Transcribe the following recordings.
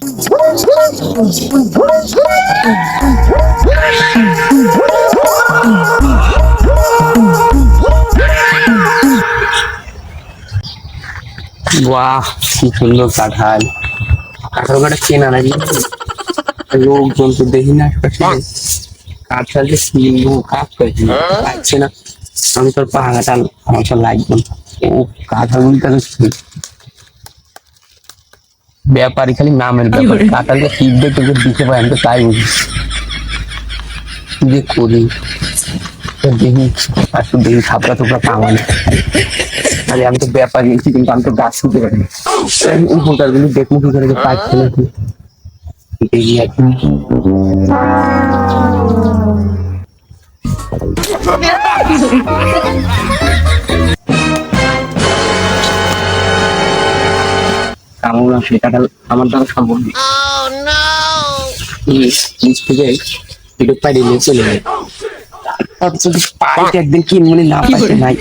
বাহ, কি সুন্দর কাঁঠাল। কাঁঠাল কাটা চেনা নাকি লোকজন তো দেখি না কাঁঠাল যে কিনবো কাজ করছি পাচ্ছে না। আমি তোর পাহা কাঁঠাল আমার সব লাগবে ও কাঁঠাল ব্যাপারী খালি নামের ব্যাপার, কাঁঠালটা টিপবে তোকে দিতে পারে আমি তো তাই বুঝি যে করি দেখি একটু দেখি থাপড়া থোপড়া পাওয়া না। আরে আমি তো ব্যাপারী কিন্তু আমি তো গাছ শুনতে পারি উপকার গুলি দেখবো কি করে পাচ্ছে নাকি দেখি এখন কামড় আসে কাঁঠাল আমার দ্বারা সম্ভব নেই নিচ থেকে একটু পাড়িয়ে নিয়ে চলে যায়। তারপর যদি পাইতে একদিন কিনবো না পাইতে নাই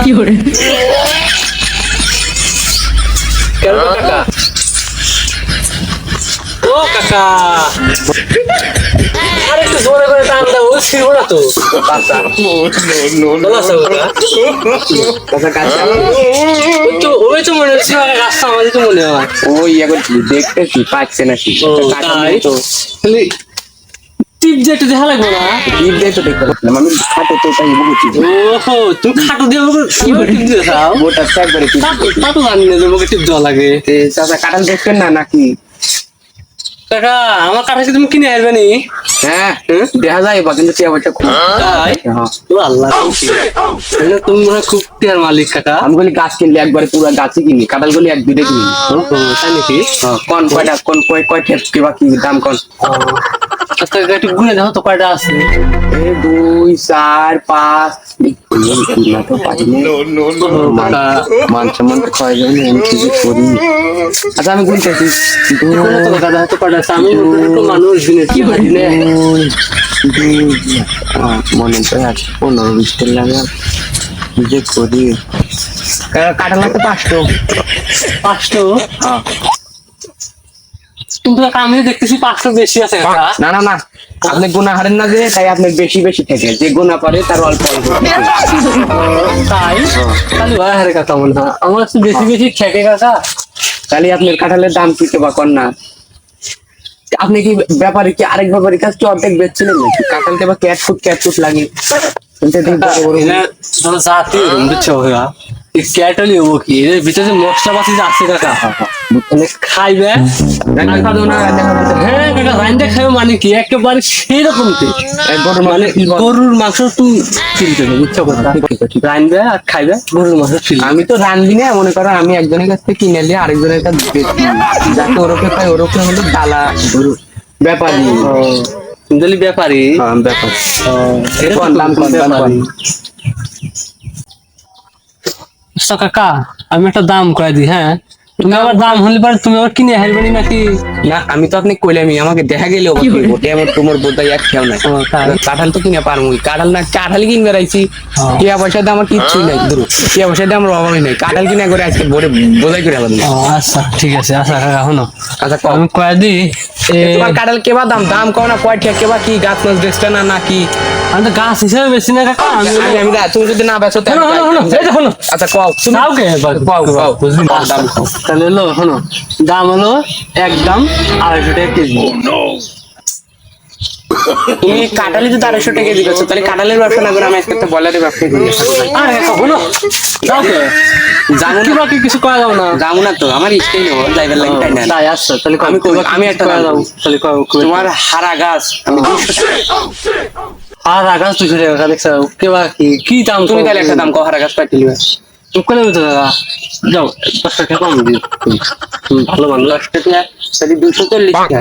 কি করে ও কাকা আরে একটু জোরে করে টান দাও ও ছিড়বো না তো কাকা ওই তো মনে হচ্ছে রাস্তা আমাদের তো মনে হয় ওই এখন দেখতেছি পাচ্ছে না টিপ দিয়ে একটু দেখা লাগবো না টিপ দিয়ে তো দেখতে পাচ্ছিলাম আমি খাটো তো তাই বলছি ওহো তুমি খাটো দিয়ে টিপ দিয়ে দাও ওটা একবারে খাটো জানি না তোমাকে টিপ দেওয়া লাগে চাচা কাঁঠাল দেখছেন না নাকি কাকা আমার কাঠা কি তুমি কিনে আসবে নি হ্যাঁ দেখা যায় বা কিন্তু টিয়া পয়সা খুব তাই ও আল্লাহ তুমি মনে হয় খুব টিয়ার মালিক কাকা আমি বলি গাছ কিনলে একবারে পুরো গাছই কিনি কাঁঠাল গুলি এক দুইটা কিনি তাই নাকি কোন কয়টা কোন কয় ঠেপ কিবা কি দাম কোন আচ্ছা একটু গুনে দেখো তো কয়টা আছে 2 4 5 মান সম্মান ক্ষয় যাবে আমি কিছু করি আচ্ছা আমি গুনতেছি মানুষ কি মনে তো আছে 15-20 লাগে যে করি কাঁঠাল লাগতো 500 হ্যাঁ তুমি তো আমিও দেখতেছি 500 বেশি আছে না না না আপনি গুণা হারেন না যে তাই আপনার বেশি বেশি থেকে যে গুণা পারে তার অল্প অল্প তাই তাহলে ভাই হারে কথা মনে হয় আমার বেশি বেশি ঠেকে কাকা তাহলে আপনার কাঁঠালের দাম কি বা কর না আপনি কি ব্যাপারে কি আরেক ব্যাপারের কাছে অর্ধেক বেচছিলেন নাকি কাঁঠালকে বা ক্যাট ফুট লাগে জাতি বুঝছো ক্যাটলি হবো কি এর ভিতরে মশলা পাতি আছে কাকা খাইবে হ্যাঁ কাকা রাইন্দে খাইবে মানে কি একেবারে সেই রকম মানে গরুর মাংস তুই কিনতে হবে বুঝছো কথা রাইন্দে আর খাইবে গরুর মাংস আমি তো রান্ধি না মনে করো আমি একজনের কাছ থেকে কিনে নিয়ে আরেকজনের কাছে বেচি যাতে ওরকে পাই ওরকে হলো ডালা ব্যাপারী দিলি ব্যাপারী ব্যাপার দাম কাকা আমি একটা দাম করে দিই হ্যাঁ তুমি আবার দাম হলে পরে তুমি আবার কিনে হারবে নাকি না আমি তো আপনি কইলামই আমাকে দেখা গেলে তোমার বোধহয় এক খেয়াল নাই কাঁঠাল তো কিনে পারবো কাঁঠাল না কাঁঠাল কিনবে রাইছি টিয়া পয়সা দিয়ে আমার কিচ্ছুই নাই ধরো টিয়া পয়সা দিয়ে আমার অভাবই নাই কাঁঠাল কিনে করে আজকে ভোরে বোঝাই করে আলাদা আচ্ছা ঠিক আছে আচ্ছা কাকা শোনো আচ্ছা আমি কয়ে দিই তোমার কাঁঠাল কেবা দাম কও না কয় ঠেক কেবা কি গাছ মাছ বেচটা না নাকি আমি তো গাছ হিসেবে বেশি না কাকা আমি তুমি যদি না বেচো আচ্ছা কও বুঝলি তাহলে হলো শোনো দাম হলো একদম 250 টাকা কেজি তুমি কাঁঠালি যদি 250 টাকা কেজি বেচো তাহলে কাঁঠালের ব্যবসা না করে আমি একটা বলারের ব্যবসা করি বাকি কিছু করা যাও না যাবো না তো আমার ইচ্ছাই নেবো যাইবার লাগে তাই না তাই আচ্ছা তাহলে আমি একটা যাবো তাহলে তোমার হারা গাছ আমি 200 টাকা হারা গাছ 200 টাকা দেখছো কেবা কি দাম তুমি তাহলে একটা দাম কও হারা গাছ পাইতে লিবা তুমি কোনে বলছো দাদা যাও 10 টাকা কম দিও ভালো ভালো 10 টাকা তাহলে 240 টাকা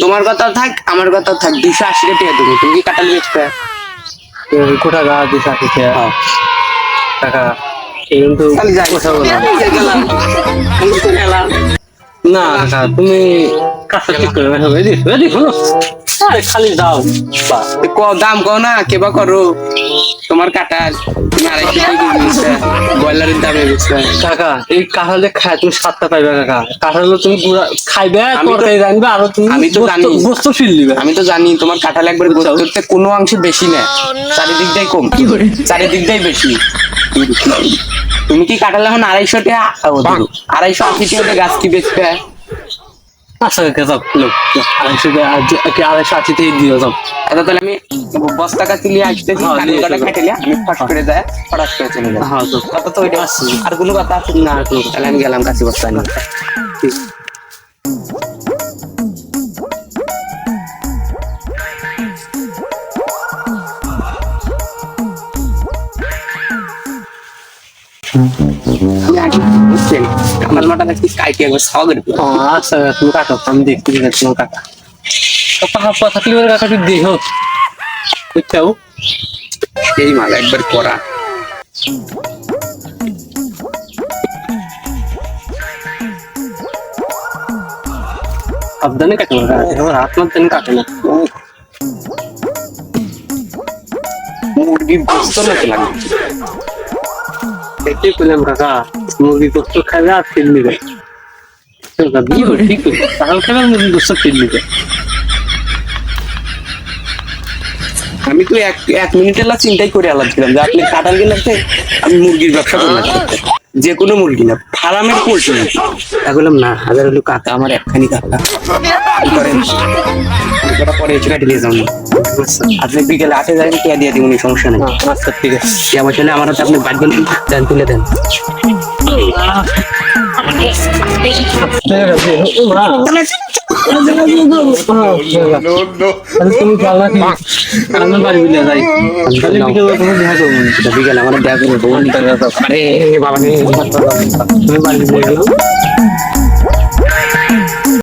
তোমার কথা থাক আমার কথা থাক 280 টাকা দেবো তুমি কি কাঁঠাল বেচবে কোটা গাছ 280 টাকা টাকা কিন্তু কথা বলা না কাকা তুমি কাজটা ঠিক করে রাখো রেডি শোনো আরে খালি দাও বাস দাম কও না কেবা করো তোমার কাঁঠাল তুমি 250 টাকা কেজি বেচছো ব্রয়লারের দামে বেচছো কাকা এই কাঁঠালে খায় তুমি স্বাদটা পাইবে কাকা কাঁঠাল তুমি পুরা খাইবে তরকারি রাখবে আর তুমি আমি তো জানি গোস্ত ফিল দিবে আমি তো জানি তোমার কাঁঠাল একবার গোস্ততে কোনো অংশে বেশি না চারিদিকটাই কম চারিদিকটাই বেশি তুমি কি কাঁঠাল এখন 250 টাকা 280 টাকা গাছ কি বেচবে আচ্ছা কাকা যাও লোক 280 থেকে দিও যাও আচ্ছা তাহলে আমি বস্তা কাছে নিয়ে আসতেছি কাঁঠালটা কাটিলে আমি ফট করে যায় ফটাস করে চলে যাই হ্যাঁ তো কথা তো ওইটা আছে আর কোনো কথা আছে না তাহলে আমি গেলাম কাছে বস্তা নিয়ে কামাল মাটা দেখছি কাইটি একবার ছাওয়া করে দিল। আচ্ছা তুমি কাটো আমি দেখতে তোমার কাকা পাহাড় কথা কি করে কাকা তুই দেহ বুঝছাও এই মাল একবার করা সাবধানে কাটো এবার হাত মারতেন কাটে না মুরগি গোস্ত নাকি লাগে দেখতে পেলাম কাকা মুরগি গোস্ত খাবে আর তেল নিবে ঠিক তাহলে খাবে মুরগি গোস্ত তেল নিবে আমি তো এক মিনিটের লা চিন্তাই করে আলাদছিলাম যে আপনি কাঁঠাল কিনাতে আমি মুরগির ব্যবসা করলাম যে কোনো মুরগি না ফার্মের পোল্ট্রি নাকি তা বললাম না হাজার হলো কাকা আমার একখানি কাকা কি করেন কটা পরে এসে কাটিয়ে যাও না আপনি বিকেলে 8 হাজার টাকা দিয়ে দিবেন সমস্যা নেই আচ্ছা ঠিক আছে আমার ছেলে আমার হাতে আপনি বাদ দেন তুলে দেন তুমি পালা কি আমার বাড়ি বিলে যাই খালি বিকেলে তুমি দেখা করবো বিকেলে আমার দেখা করবো আরে বাবা তুমি বাড়ি বিলে গেলো